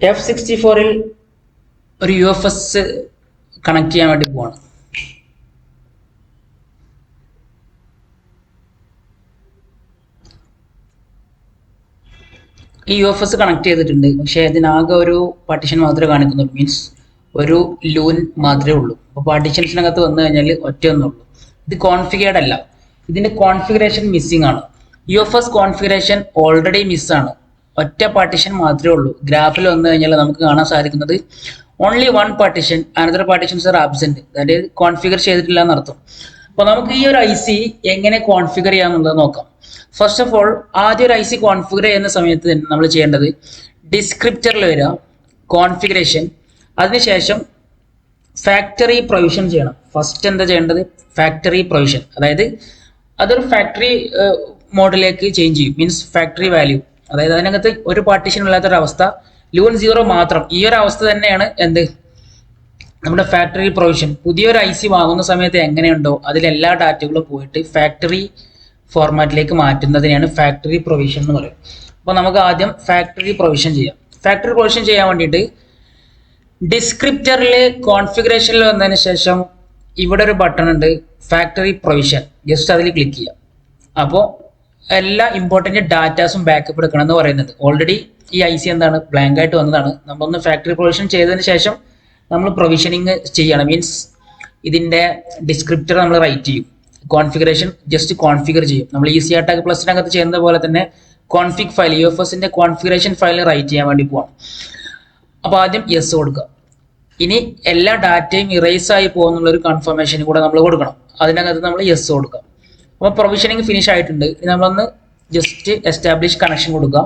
F64ൽ ഒരു UFS connect ചെയ്യാൻ വേണ്ടി പോവാണ്. ഈ UFS കണക്ട് ചെയ്തിട്ടുണ്ട്, പക്ഷേ അതിനാകെ ഒരു പാർട്ടീഷൻ മാത്രമേ കാണിക്കുന്നുള്ളൂ. മീൻസ് ഒരു ലൂൻ മാത്രമേ ഉള്ളൂ. അപ്പോൾ പാർട്ടീഷൻസിനകത്ത് വന്നു കഴിഞ്ഞാൽ ഒറ്റയൊന്നുള്ളൂ. ഇത് കോൺഫിഗേർഡ് അല്ല, ഇതിന്റെ കോൺഫിഗറേഷൻ മിസ്സിംഗ് ആണ്. UFS കോൺഫിഗറേഷൻ ഓൾറെഡി മിസ്സാണ്. ഒറ്റ പാർട്ടീഷൻ മാത്രമേ ഉള്ളൂ. ഗ്രാഫിൽ വന്നു കഴിഞ്ഞാൽ നമുക്ക് കാണാൻ സാധിക്കുന്നത് only one partition, another partitions R absent, അതായത് കോൺഫിഗർ ചെയ്തിട്ടില്ല എന്നർത്ഥം. അപ്പോൾ നമുക്ക് ഈ ഒരു IC എങ്ങനെ കോൺഫിഗർ ചെയ്യാമെന്നുള്ളത് നോക്കാം. ഫസ്റ്റ് ഓഫ് ഓൾ, ആദ്യം ഒരു IC കോൺഫിഗർ ചെയ്യുന്ന സമയത്ത് നമ്മൾ ചെയ്യേണ്ടത് ഡിസ്ക്രിപ്റ്ററിൽ വരിക, കോൺഫിഗറേഷൻ, അതിനുശേഷം ഫാക്ടറി പ്രൊവിഷൻ ചെയ്യണം. ഫസ്റ്റ് എന്താ ചെയ്യേണ്ടത്? ഫാക്ടറി പ്രൊവിഷൻ, അതായത് അതൊരു ഫാക്ടറി മോഡിലേക്ക് ചേഞ്ച് ചെയ്യും. മീൻസ് ഫാക്ടറി വാല്യൂ, അതായത് അതിനകത്ത് ഒരു പാർട്ടീഷൻ ഇല്ലാത്തൊരവസ്ഥ, ലൂൺ 0 മാത്രം. ഈ ഒരു അവസ്ഥ തന്നെയാണ് എന്ത് നമ്മുടെ ഫാക്ടറി പ്രൊവിഷൻ. പുതിയൊരു IC വാങ്ങുന്ന സമയത്ത് എങ്ങനെയുണ്ടോ അതിലെല്ലാ ഡാറ്റകളും പോയിട്ട് ഫാക്ടറി ഫോർമാറ്റിലേക്ക് മാറ്റുന്നതിനെയാണ് ഫാക്ടറി പ്രൊവിഷൻ എന്ന് പറയുന്നത്. അപ്പോൾ നമുക്ക് ആദ്യം ഫാക്ടറി പ്രൊവിഷൻ ചെയ്യാം. ഫാക്ടറി പ്രൊവിഷൻ ചെയ്യാൻ വേണ്ടിയിട്ട് ഡിസ്ക്രിപ്റ്ററിൽ കോൺഫിഗറേഷനിൽ വന്നതിന് ശേഷം ഇവിടെ ഒരു ബട്ടൺ ഉണ്ട്, ഫാക്ടറി പ്രൊവിഷൻ. ജസ്റ്റ് അതിൽ ക്ലിക്ക് ചെയ്യാം. അപ്പോൾ എല്ലാ ഇമ്പോർട്ടൻറ്റ് ഡാറ്റാസും ബാക്കപ്പ് എടുക്കണം എന്ന് പറയുന്നത്. ഓൾറെഡി ഈ IC എന്താണ് ബ്ലാങ്ക് ആയിട്ട് വന്നതാണ്. നമ്മളൊന്ന് ഫാക്ടറി പ്രൊവിഷൻ ചെയ്തതിന് ശേഷം നമ്മൾ പ്രൊവിഷനിങ് ചെയ്യണം. മീൻസ് ഇതിൻ്റെ ഡിസ്ക്രിപ്റ്റർ നമ്മൾ റൈറ്റ് ചെയ്യും, കോൺഫിഗറേഷൻ ജസ്റ്റ് കോൺഫിഗർ ചെയ്യും. നമ്മൾ EC Attack Plusനകത്ത് ചെയ്യുന്നത് പോലെ തന്നെ കോൺഫിഗ് ഫയൽ, UFSന്റെ കോൺഫിഗറേഷൻ ഫയൽ റൈറ്റ് ചെയ്യാൻ വേണ്ടി പോവാം. അപ്പോൾ ആദ്യം യെസ് കൊടുക്കുക. ഇനി എല്ലാ ഡാറ്റയും ഇറേസ് ആയി പോകുന്നുള്ളൊരു കൺഫർമേഷൻ കൂടെ നമ്മൾ കൊടുക്കണം. അതിനകത്ത് നമ്മൾ യെസ് കൊടുക്കുക. അപ്പോൾ പ്രൊവിഷനിങ് ഫിനിഷ് ആയിട്ടുണ്ട്. ഇനി നമ്മളൊന്ന് ജസ്റ്റ് എസ്റ്റാബ്ലിഷ് കണക്ഷൻ കൊടുക്കുക.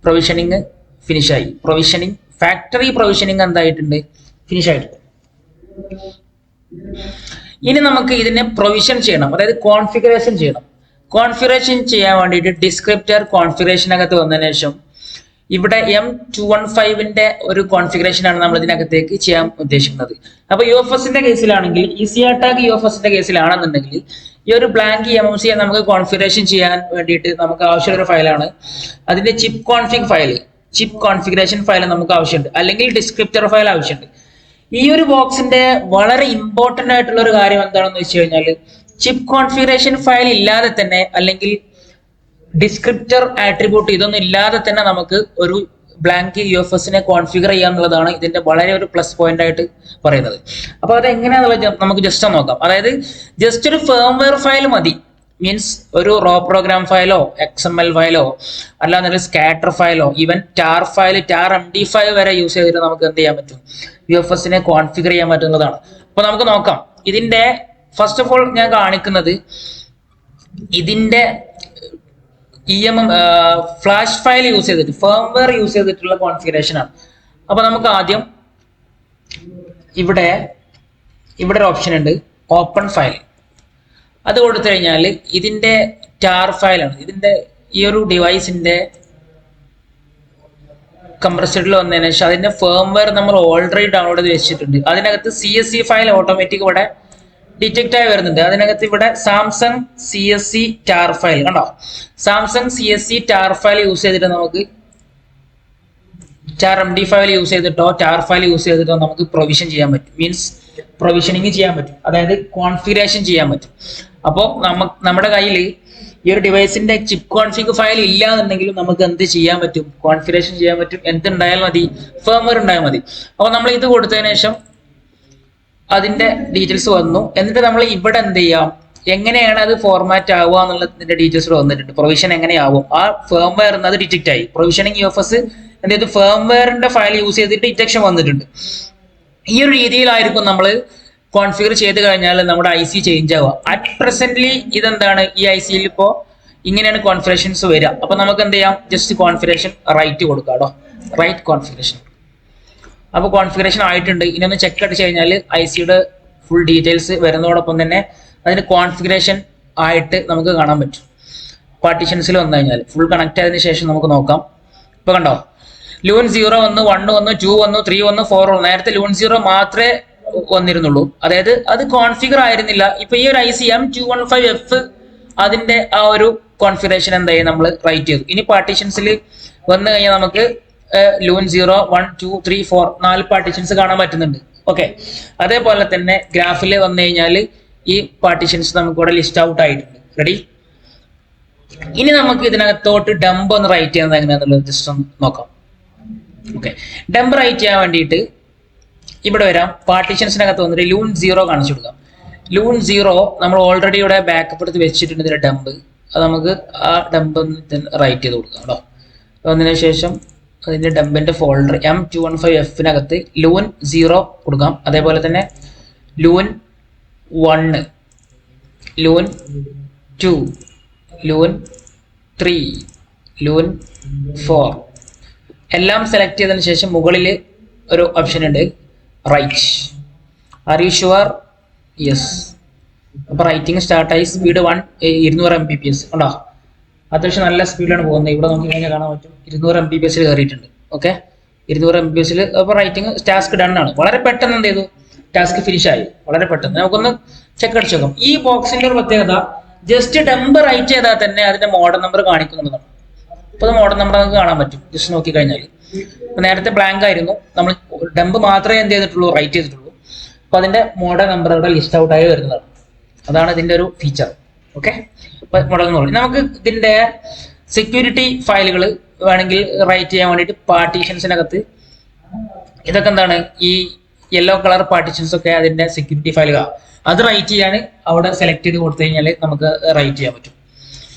പ്രൊവിഷനിങ് ഫിനിഷ് ആയി. പ്രൊവിഷനിങ് ഫാക്ടറി പ്രൊവിഷനിങ് എന്തായിട്ടുണ്ട്? ഫിനിഷ് ആയിട്ടുണ്ട്. ഇനി നമുക്ക് ഇതിനെ പ്രൊവിഷൻ ചെയ്യണം, അതായത് കോൺഫിഗറേഷൻ ചെയ്യണം. കോൺഫിഗറേഷൻ ചെയ്യാൻ വേണ്ടിയിട്ട് ഡിസ്ക്രിപ്റ്റർ കോൺഫിഗറേഷനകത്ത് വന്നതിന് ശേഷം ഇവിടെ M215ന്റെ ഒരു കോൺഫിഗറേഷൻ ആണ് നമ്മൾ ഇതിനകത്തേക്ക് ചെയ്യാൻ ഉദ്ദേശിക്കുന്നത്. അപ്പോൾ UFSന്റെ കേസിലാണെങ്കിൽ, EC Attack UFSന്റെ കേസിലാണെന്നുണ്ടെങ്കിൽ ഈ ഒരു ബ്ലാങ്ക് MMC നമുക്ക് കോൺഫിഗറേഷൻ ചെയ്യാൻ വേണ്ടിയിട്ട് നമുക്ക് ആവശ്യമുള്ള ഒരു ഫയലാണ്. അതിന്റെ chip config file, chip configuration file നമുക്ക് ആവശ്യമുണ്ട്, അല്ലെങ്കിൽ ഡിസ്ക്രിപ്റ്റർ ഫയൽ ആവശ്യമുണ്ട്. ഈ ഒരു ബോക്സിന്റെ വളരെ ഇമ്പോർട്ടന്റ് ആയിട്ടുള്ള ഒരു കാര്യം എന്താണെന്ന് വെച്ച് കഴിഞ്ഞാൽ, ചിപ്പ് കോൺഫിഗറേഷൻ ഫയൽ ഇല്ലാതെ തന്നെ, അല്ലെങ്കിൽ ഡിസ്ക്രിപ്റ്റർ ആട്രിബ്യൂട്ട് ഇതൊന്നും ഇല്ലാതെ തന്നെ നമുക്ക് ഒരു ബ്ലാങ്ക് UFSനെ കോൺഫിഗർ ചെയ്യാന്നുള്ളതാണ് ഇതിന്റെ വളരെ ഒരു പ്ലസ് പോയിന്റ് ആയിട്ട് പറയുന്നത്. അപ്പോൾ അത് എങ്ങനെയാണെന്നുള്ളത് നമുക്ക് ജസ്റ്റ് നോക്കാം. അതായത് ജസ്റ്റ് ഒരു ഫേംവെയർ ഫയൽ മതി. മീൻസ് ഒരു റോ പ്രോഗ്രാം ഫയലോ XML ഫയലോ അല്ലാന്നൊരു സ്കാറ്റർ ഫയലോ even tar file, tar MD5 വരെ യൂസ് ചെയ്തിട്ട് നമുക്ക് എന്ത് ചെയ്യാൻ പറ്റും? UFSനെ കോൺഫിഗർ ചെയ്യാൻ പറ്റുന്നതാണ്. അപ്പോൾ നമുക്ക് നോക്കാം. ഇതിന്റെ ഫസ്റ്റ് ഓഫ് ഓൾ ഞാൻ കാണിക്കുന്നത് ഇതിന്റെ ഫ്ലാഷ് ഫയൽ യൂസ് ചെയ്തിട്ട്, ഫേംവെയർ യൂസ് ചെയ്തിട്ടുള്ള കോൺഫിഗറേഷൻ ആണ്. അപ്പോൾ നമുക്ക് ആദ്യം ഇവിടെ ഒരു ഓപ്ഷൻ ഉണ്ട്, ഓപ്പൺ ഫയൽ. അത് കൊടുത്തു കഴിഞ്ഞാൽ ഇതിന്റെ ടാർ ഫയലാണ്. ഇതിന്റെ ഈ ഒരു ഡിവൈസിന്റെ കംപ്രസറിൽ വന്നതിന് ശേഷം അതിന്റെ ഫേംവെയർ നമ്മൾ ഓൾറെഡി ഡൗൺലോഡ് ചെയ്ത് വെച്ചിട്ടുണ്ട്. അതിനകത്ത് CSC ഫയൽ ഓട്ടോമാറ്റിക് ഇവിടെ ഡിറ്റക്റ്റ് ആയി വരുന്നുണ്ട്. അതിനകത്ത് ഇവിടെ സാംസങ് CSC ടാർ ഫയൽ കണ്ടോ, Samsung CSC tar file use ചെയ്തിട്ട് നമുക്ക് ടാർ MD5 യൂസ് ചെയ്തിട്ടോ ടാർ ഫയൽ യൂസ് ചെയ്തിട്ടോ നമുക്ക് പ്രൊവിഷൻ ചെയ്യാൻ പറ്റും. മീൻസ് പ്രൊവിഷനിങ് ചെയ്യാൻ പറ്റും, അതായത് കോൺഫിഗറേഷൻ ചെയ്യാൻ പറ്റും. അപ്പോൾ നമ്മുടെ കയ്യിൽ ഈ ഒരു ഡിവൈസിന്റെ ചിപ്പ് കോൺഫിഗ് ഫയൽ ഇല്ല എന്നുണ്ടെങ്കിലും നമുക്ക് എന്ത് ചെയ്യാൻ പറ്റും? കോൺഫിഗറേഷൻ ചെയ്യാൻ പറ്റും. എന്തുണ്ടായാൽ മതി? ഫേംവെയർ ഉണ്ടായാൽ മതി. അപ്പോൾ നമ്മൾ ഇത് കൊടുത്തതിന് ശേഷം അതിന്റെ ഡീറ്റെയിൽസ് വന്നു. എന്നിട്ട് നമ്മൾ ഇവിടെ എന്ത് ചെയ്യാം? എങ്ങനെയാണ് അത് ഫോർമാറ്റ് ആവുക എന്നുള്ളതിന്റെ ഡീറ്റെയിൽസ് വന്നിട്ടുണ്ട്. പ്രൊവിഷൻ എങ്ങനെയാവും? ആ ഫേംവെയർ അത് ഡിറ്റക്റ്റ് ആയി. പ്രൊവിഷനിങ് UFS എന്ത് ചെയ്തു? ഫേംവെയറിന്റെ ഫയൽ യൂസ് ചെയ്തിട്ട് ഡിറ്റക്ഷൻ വന്നിട്ടുണ്ട്. ഈ ഒരു രീതിയിലായിരിക്കും നമ്മൾ കോൺഫിഗർ ചെയ്ത് കഴിഞ്ഞാൽ നമ്മുടെ IC ചേഞ്ച് ആവുക. അറ്റ് പ്രസന്റ്ലി ഇതെന്താണ്? ഈ ICയിൽ ഇപ്പോൾ ഇങ്ങനെയാണ് കോൺഫിഗറേഷൻസ് വരിക. അപ്പൊ നമുക്ക് എന്ത് ചെയ്യാം? ജസ്റ്റ് കോൺഫിഗറേഷൻ റൈറ്റ് കൊടുക്കാം കേട്ടോ, റൈറ്റ് കോൺഫിഗറേഷൻ. അപ്പോൾ കോൺഫിഗറേഷൻ ആയിട്ടുണ്ട്. ഇനി ഒന്ന് ചെക്ക് അടിച്ച് കഴിഞ്ഞാൽ ICയുടെ ഫുൾ ഡീറ്റെയിൽസ് വരുന്നതോടൊപ്പം തന്നെ അതിന് കോൺഫിഗറേഷൻ ആയിട്ട് നമുക്ക് കാണാൻ പറ്റും. പാർട്ടീഷൻസിൽ വന്നു കഴിഞ്ഞാൽ ഫുൾ കണക്ട് ആയതിനു ശേഷം നമുക്ക് നോക്കാം. ഇപ്പോൾ കണ്ടോ, ലൂൺ 0 വന്നു, 1 വന്നു, 2 വന്നു, 3 വന്നു, 4 വന്നു. നേരത്തെ ലൂൺ 0 മാത്രമേ വന്നിരുന്നുള്ളൂ, അതായത് അത് കോൺഫിഗർ ആയിരുന്നില്ല. ഇപ്പൊ ഈ ഒരു IC M215F അതിന്റെ ആ ഒരു കോൺഫിഗറേഷൻ എന്തായി നമ്മൾ റൈറ്റ് ചെയ്തു. ഇനി പാർട്ടീഷൻസിൽ വന്നു കഴിഞ്ഞാൽ നമുക്ക് ലൂൺ 0 1 2 3 4 4 പാർട്ടീഷൻസ് കാണാൻ പറ്റുന്നുണ്ട്. ഓക്കെ, അതേപോലെ തന്നെ ഗ്രാഫിൽ വന്നു കഴിഞ്ഞാൽ ഈ പാർട്ടീഷൻസ് നമുക്ക് ഇവിടെ ലിസ്റ്റ് ഔട്ട് ആയിട്ടുണ്ട്. റെഡി? ഇനി നമുക്ക് ഇതിനകത്തോട്ട് ഡംപ് ഒന്ന് റൈറ്റ് ചെയ്യുന്നത് എങ്ങനെയാണെന്നുള്ളത് ജസ്റ്റ് ഒന്ന് നോക്കാം. ഓക്കെ, ഡംപ് റൈറ്റ് ചെയ്യാൻ വേണ്ടിയിട്ട് ഇവിടെ വരാം. പാർട്ടീഷൻസിനകത്ത് വന്നിട്ട് ലൂൺ 0 കാണിച്ചു കൊടുക്കാം. ലൂൺ 0 നമ്മൾ ഓൾറെഡി ഇവിടെ ബാക്കപ്പ് എടുത്ത് വെച്ചിട്ടുണ്ട്. ഇതിന്റെ ഡംപ് അത് നമുക്ക് ആ ഡംപ് റൈറ്റ് ചെയ്ത് കൊടുക്കാം കേട്ടോ. അതിന് ശേഷം അതിന്റെ ഡംപിന്റെ ഫോൾഡർ M215F ലൂൺ 0 കൊടുക്കാം. അതേപോലെ തന്നെ ലൂൺ 1, ലൂൺ 2, ലൂൺ 3, ലൂൺ 4 എല്ലാം സെലക്ട് ചെയ്തതിന് ശേഷം മുകളിൽ ഒരു ഓപ്ഷൻ ഉണ്ട്, right. Are you sure? Yes. അപ്പൊ റൈറ്റിംഗ് സ്റ്റാർട്ടായി. സ്പീഡ് 200 Mbps ഉണ്ടോ? അത്യാവശ്യം നല്ല സ്പീഡിലാണ് പോകുന്നത്. ഇവിടെ നോക്കി കഴിഞ്ഞാൽ കാണാൻ പറ്റും 200 Mbps കയറിയിട്ടുണ്ട്. Okay, 200 Mbps. അപ്പോൾ റൈറ്റിംഗ് ടാസ്ക് ഡൺ ആണ്. വളരെ പെട്ടെന്ന് എന്ത് ചെയ്തു? ടാസ്ക് ഫിനിഷ് ആയി. വളരെ പെട്ടെന്ന്. നമുക്കൊന്ന് ചെക്ക് അടിച്ച് നോക്കാം. ഈ ബോക്സിന്റെ ഒരു പ്രത്യേകത, ജസ്റ്റ് ഡംപ് റൈറ്റ് ചെയ്താൽ തന്നെ അതിന്റെ മോഡൽ നമ്പർ കാണിക്കുന്നുള്ളതാണ്. അപ്പോൾ മോഡൽ നമ്പർ നമുക്ക് കാണാൻ പറ്റും ജസ്റ്റ് നോക്കി കഴിഞ്ഞാൽ. നേരത്തെ ബ്ലാങ്ക് ആയിരുന്നു, നമ്മൾ ഡംപ് മാത്രമേ എന്ത് ചെയ്തിട്ടുള്ളൂ? റൈറ്റ് ചെയ്തിട്ടുള്ളൂ. അപ്പോൾ അതിന്റെ മോഡൽ നമ്പർ ഇവിടെ ലിസ്റ്റ് ഔട്ട് ആയി വരുന്നതാണ്. അതാണ് ഇതിന്റെ ഒരു ഫീച്ചർ. ഓക്കെ, മോഡൽ എന്ന് പറയുന്നത്. നമുക്ക് ഇതിന്റെ സെക്യൂരിറ്റി ഫയലുകൾ വേണമെങ്കിൽ റൈറ്റ് ചെയ്യാൻ വേണ്ടിയിട്ട് പാർട്ടീഷൻസിനകത്ത് ഇതൊക്കെ എന്താണ്, ഈ യെല്ലോ കളർ പാർട്ടീഷൻസ് ഒക്കെ അതിന്റെ സെക്യൂരിറ്റി ഫയലുകളാണ്. അത് റൈറ്റ് ചെയ്യാൻ അവിടെ സെലക്ട് ചെയ്ത് കൊടുത്തു കഴിഞ്ഞാൽ നമുക്ക് റൈറ്റ് ചെയ്യാൻ പറ്റും.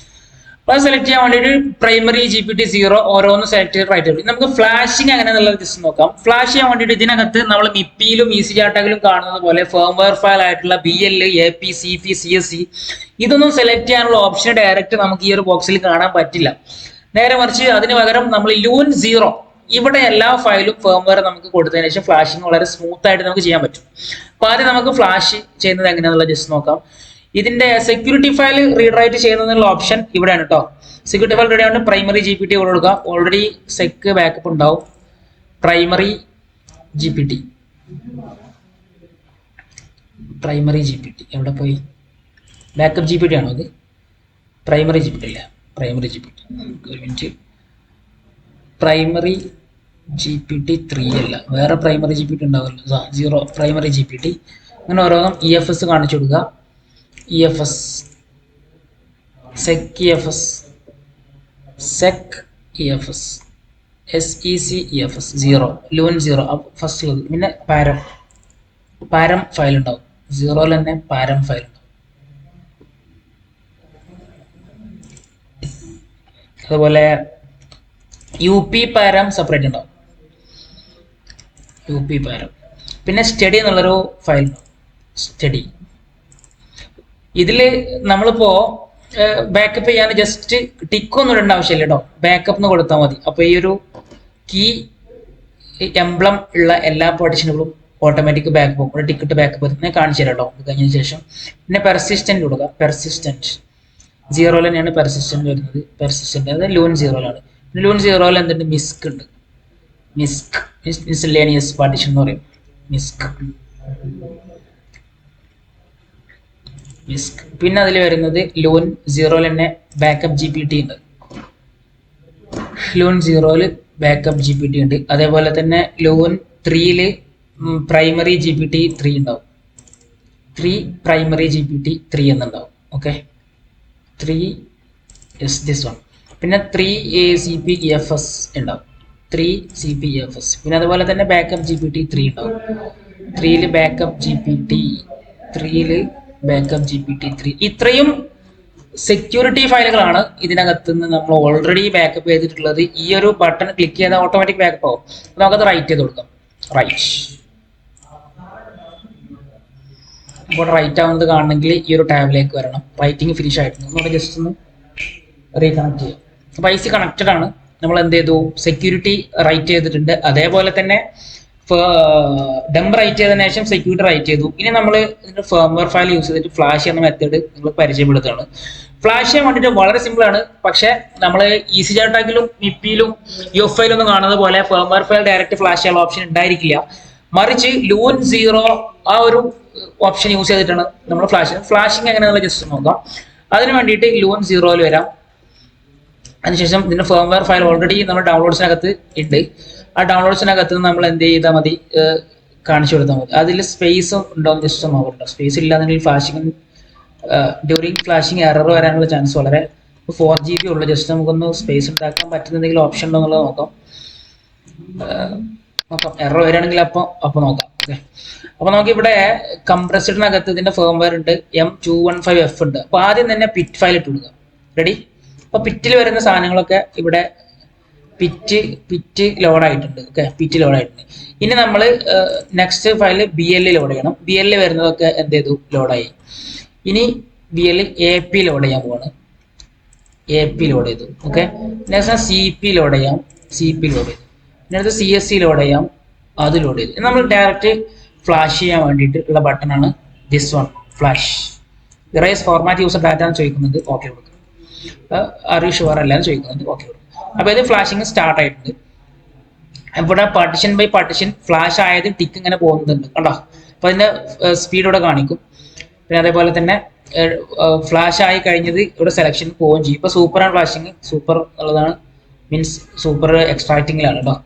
അപ്പോൾ അത് സെലക്ട് ചെയ്യാൻ വേണ്ടിയിട്ട് പ്രൈമറി GPT-0 ഓരോന്ന് സെലക്ട് ചെയ്ത് റൈറ്റ് ചെയ്യും. നമുക്ക് ഫ്ലാഷിംഗ് എങ്ങനെയാണെന്നുള്ളത് ജസ്റ്റ് നോക്കാം. ഫ്ലാഷ് ചെയ്യാൻ വേണ്ടിയിട്ട് ഇതിനകത്ത് നമ്മൾ മിപ്പിയിലും ഈസി ചാർട്ടാക്കിലും കാണുന്നത് പോലെ ഫേംവെയർ ഫയൽ ആയിട്ടുള്ള BL, AP, CP, CSC ഇതൊന്നും സെലക്ട് ചെയ്യാനുള്ള ഓപ്ഷൻ ഡയറക്റ്റ് നമുക്ക് ഈ ഒരു ബോക്സിൽ കാണാൻ പറ്റില്ല. നേരെ മറിച്ച് അതിന് പകരം നമ്മൾ ലൂൺ 0 ഇവിടെ എല്ലാ ഫയലും ഫേംവെയർ നമുക്ക് കൊടുത്തതിന് ശേഷം ഫ്ലാഷിംഗ് വളരെ സ്മൂത്ത് ആയിട്ട് നമുക്ക് ചെയ്യാൻ പറ്റും. അപ്പോൾ ആദ്യം നമുക്ക് ഫ്ലാഷ് ചെയ്യുന്നത് എങ്ങനെയാണെന്നുള്ളത് ജസ്റ്റ് നോക്കാം. ഇതിന്റെ സെക്യൂരിറ്റി ഫയൽ റീഡ് റൈറ്റ് ചെയ്യുന്നതിനുള്ള ഓപ്ഷൻ ഇവിടെയാണ് കേട്ടോ. സെക്യൂരിറ്റി ഫയൽ റെഡി ആണ്. പ്രൈമറി GPT കൊടുക്കുക. ഓൾറെഡി സെക്ക് ബാക്കപ്പ് ഉണ്ടാവും. പ്രൈമറി GPT എവിടെ പോയി? ബാക്കപ്പ് GPT ആണോ അത്? പ്രൈമറി GPT അല്ല, പ്രൈമറി GPT. ഒരു മിനിറ്റ്. പ്രൈമറി GPT-3 അല്ല, വേറെ പ്രൈമറി GPT ഉണ്ടാവുമല്ലോ. 0 പ്രൈമറി GPT. അങ്ങനെ ഓരോന്നും EFS കാണിച്ചു കൊടുക്കുക. EFS, SEC EFS, SEC EFS, SEC EFS 0, ലൂൺ 0 ഫസ്റ്റ് ഉള്ളത്. പിന്നെ പാരം ഫയൽ ഉണ്ടാവും. 0 തന്നെ പാരം ഫയൽ ഉണ്ടാവും. അതുപോലെ UP പാരം സെപ്പറേറ്റ് ഉണ്ടാവും. UP പാരം. പിന്നെ സ്റ്റഡി എന്നുള്ളൊരു ഫയൽ ഉണ്ടാവും. സ്റ്റഡി. ഇതില് നമ്മളിപ്പോ ബാക്കപ്പ് ചെയ്യാൻ ജസ്റ്റ് ടിക്കൊന്നും ഇടേണ്ട ആവശ്യമില്ല കേട്ടോ. ബാക്കപ്പ് എന്ന് കൊടുത്താൽ മതി. അപ്പൊ ഈ ഒരു കീ എംബ്ലം ഉള്ള എല്ലാ പാർട്ടീഷനുകളും ഓട്ടോമാറ്റിക് ബാക്കപ്പ് ഇവിടെ ടിക്കറ്റ് ബാക്കപ്പ് ഞാൻ കാണിച്ചു തരാം കേട്ടോ. ഇത് കഴിഞ്ഞതിന് ശേഷം പിന്നെ പെർസിസ്റ്റന്റ് കൊടുക്കുക. പെർസിസ്റ്റന്റ് 0 തന്നെയാണ് പെർസിസ്റ്റന്റ് വരുന്നത്. പെർസിസ്റ്റന്റ് അത് ലൂൺ 0 ലൂൺ 0 എന്തുണ്ട്? മിസ്ക് ഉണ്ട്. മിസ്ലേനിയസ് പാർട്ടീഷൻ എന്ന് പറയും. മിസ്ക്. പിന്നെ അതിൽ വരുന്നത് ലൂൺ 0 തന്നെ ബാക്കപ്പ് GPT ഉണ്ട്. ലൂൺ 0 ബാക്കപ്പ് GPT ഉണ്ട്. അതേപോലെ തന്നെ ലൂൺ 3 പ്രൈമറി GPT-3 ഉണ്ടാവും. 3 പ്രൈമറി GPT-3 എന്നുണ്ടാവും. Okay, 3 this one. പിന്നെ 3 CP EFS ഉണ്ടാവും. 3 CP EFS. പിന്നെ അതുപോലെ തന്നെ ബാക്കപ്പ് GPT-3 ഉണ്ടാവും. 3 ബാക്കപ്പ് GPT-3 ഇത്രയും സെക്യൂരിറ്റി ഫയലുകളാണ് ഇതിനകത്ത് നിന്ന് നമ്മൾ ഓൾറെഡി ബാക്കപ്പ് ചെയ്തിട്ടുള്ളത്. ഈ ഒരു ബട്ടൺ ക്ലിക്ക് ചെയ്താൽ ഓട്ടോമാറ്റിക് ബാക്കപ്പ് ആവും. നമുക്കത് റൈറ്റ് ചെയ്ത് കൊടുക്കാം. റൈറ്റ്. അപ്പോൾ റൈറ്റ് ആവുന്നത് കാണണമെങ്കിൽ ഈ ഒരു ടാബിലേക്ക് വരണം. റൈറ്റിംഗ് ഫിനിഷ് ആയിട്ടുണ്ട്. നമ്മൾ ജസ്റ്റ് ഒന്ന് റീകണക്ട് ചെയ്യാം. അപ്പോൾ IC കണക്റ്റഡ് ആണ്. നമ്മൾ എന്ത് ചെയ്തു? സെക്യൂരിറ്റി റൈറ്റ് ചെയ്തിട്ടുണ്ട്. അതേപോലെ തന്നെ ഡംപ് റൈറ്റ് ചെയ്തതിനു ശേഷം സെക്യൂരിറ്റി റൈറ്റ് ചെയ്തു. ഇനി നമ്മൾ ഇതിന്റെ ഫേംവെയർ ഫയൽ യൂസ് ചെയ്തിട്ട് ഫ്ലാഷ് ചെയ്യുന്ന മെത്തേഡ് നിങ്ങൾ പരിചയപ്പെടുത്തുകയാണ്. ഫ്ലാഷ് ചെയ്യാൻ വേണ്ടിയിട്ട് വളരെ സിമ്പിൾ ആണ്. പക്ഷെ നമ്മൾ ഈസി ചാർട്ടാക്കിലും മിപ്പിയിലും UFIയിലും ഒന്നും കാണുന്നത് പോലെ ഫേംവെയർ ഫയൽ ഡയറക്റ്റ് ഫ്ലാഷ് ചെയ്യാനുള്ള ഓപ്ഷൻ ഉണ്ടായിരിക്കില്ല. മറിച്ച് ലൂൺ 0 ആ ഒരു ഓപ്ഷൻ യൂസ് ചെയ്തിട്ടാണ് നമ്മൾ ഫ്ലാഷിംഗ് എങ്ങനെയാണെന്നുള്ള ജസ്റ്റ് നോക്കാം. അതിന് വേണ്ടിയിട്ട് ലൂൺ 0 വരാം. അതിനുശേഷം ഇതിന്റെ ഫേംവെയർ ഫയൽ ഓൾറെഡി നമ്മൾ ഡൗൺലോഡ്സിനകത്ത് ഉണ്ട്. ആ ഡൗൺലോഡ്സിനകത്ത് നമ്മൾ എന്ത് ചെയ്താൽ മതി, കാണിച്ചു കൊടുത്താൽ മതി. അതിൽ സ്പേസ് ഉണ്ടോ എന്ന് ജസ്റ്റ് നോക്കട്ടോ. സ്പേസ് ഇല്ലാന്നുണ്ടെങ്കിൽ ഫ്ലാഷിങ് ഡ്യൂറിങ് ഫ്ലാഷിങ് എറർ വരാനുള്ള ചാൻസ് വളരെ 4 GB ഉള്ളു. ജസ്റ്റ് നമുക്കൊന്ന് സ്പേസ് ഉണ്ടാക്കാൻ പറ്റുന്ന എന്തെങ്കിലും ഓപ്ഷൻ ഉണ്ടോ എന്നുള്ളത് നോക്കാം. എറർ വരികയാണെങ്കിൽ അപ്പോൾ നോക്കാം. ഓക്കെ, അപ്പൊ നമുക്ക് ഇവിടെ കംപ്രസ്ഡിനകത്ത് ഇതിന്റെ ഫേംവെയർ ഉണ്ട്, M215F ഉണ്ട്. അപ്പൊ ആദ്യം തന്നെ പിറ്റ് ഫയൽ ഇട്ട് കൊടുക്കുക. റെഡി? അപ്പൊ പിറ്റിൽ വരുന്ന സാധനങ്ങളൊക്കെ ഇവിടെ പിറ്റ് ലോഡ് ആയിട്ടുണ്ട്. ഓക്കെ, പിറ്റ് ലോഡ് ആയിട്ടുണ്ട്. ഇനി നമ്മൾ നെക്സ്റ്റ് ഫയൽ BL ലോഡ് ചെയ്യണം. BL വരുന്നതൊക്കെ എന്ത് ചെയ്തു, ലോഡായി. ഇനി BL AP ലോഡ് ചെയ്യാൻ പോവാണ്. AP ലോഡ് ചെയ്തു. ഓക്കെ, നെക്സ്റ്റ് CP ലോഡ് ചെയ്യാം. CP ലോഡ് ചെയ്തു. പിന്നെ അടുത്ത് CSC ലോഡ് ചെയ്യാം. അത് ലോഡ് ചെയ്തു. നമ്മൾ ഡയറക്റ്റ് ഫ്ലാഷ് ചെയ്യാൻ വേണ്ടിയിട്ട് ഉള്ള ബട്ടണാണ് this one, flash. Erase format user data എന്ന് ചോദിക്കുന്നുണ്ട്. ഓക്കെ കൊടുക്കുക. ആർ യു ഷുവർ അല്ലാന്ന് ചോദിക്കുന്നുണ്ട്. ഓക്കെ കൊടുക്കുക. അപ്പോൾ ഇത് ഫ്ലാഷിങ് സ്റ്റാർട്ട് ആയിട്ടുണ്ട്. ഇവിടെ പാർട്ടിഷൻ ബൈ പാർട്ടിഷൻ ഫ്ലാഷ് ആയത് ടിക്ക് ഇങ്ങനെ പോകുന്നുണ്ട് കണ്ടോ. അപ്പോൾ അതിന്റെ സ്പീഡ് ഇവിടെ കാണിക്കും. പിന്നെ അതേപോലെ തന്നെ ഫ്ലാഷ് ആയി കഴിഞ്ഞത് ഇവിടെ സെലക്ഷൻ പോവുകയും ചെയ്യും. ഇപ്പോൾ സൂപ്പർ ആൻഡ് ഫ്ലാഷിങ്, സൂപ്പർ എന്നുള്ളതാണ് മീൻസ് സൂപ്പർ എക്സ്ട്രാക്റ്റിങ്ങിലാണ് കേട്ടോ.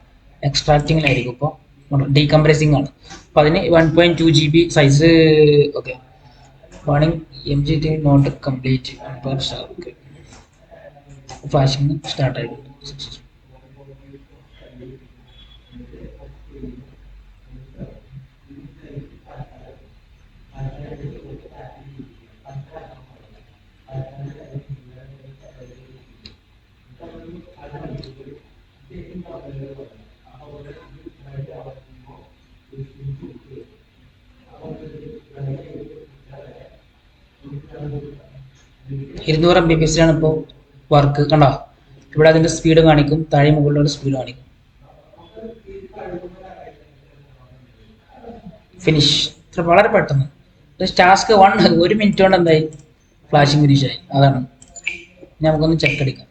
എക്സ്ട്രാക്റ്റിങ്ങിലായിരിക്കും. ഇപ്പോൾ ഡീകംപ്രസിങ് ആണ്. അപ്പോൾ അതിന് 1.2 GB size. Okay, warning MGT not complete. Okay, flashing start ആയിട്ടുണ്ട്. ഇരുന്നൂറ് MBPS ഇപ്പോൾ വർക്ക് കണ്ടോ. ഇവിടെ അതിന്റെ സ്പീഡ് കാണിക്കും, താഴെ മുകളിലുള്ള സ്പീഡ് കാണിക്കും. ഫിനിഷ്. വളരെ പെട്ടെന്ന് ടാസ്ക് 1 മിനിറ്റ് കൊണ്ട് എന്തായി, ഫ്ലാഷിങ് ഫിനിഷ് ആയി. അതാണ്. നമുക്കൊന്ന് ചെക്ക് അടിക്കാം.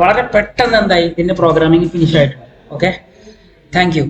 വളരെ പെട്ടെന്ന് എന്തായി ഇതിന്റെ പ്രോഗ്രാമിംഗ് ഫിനിഷ് ആയിട്ടുണ്ട്. Okay, thank you.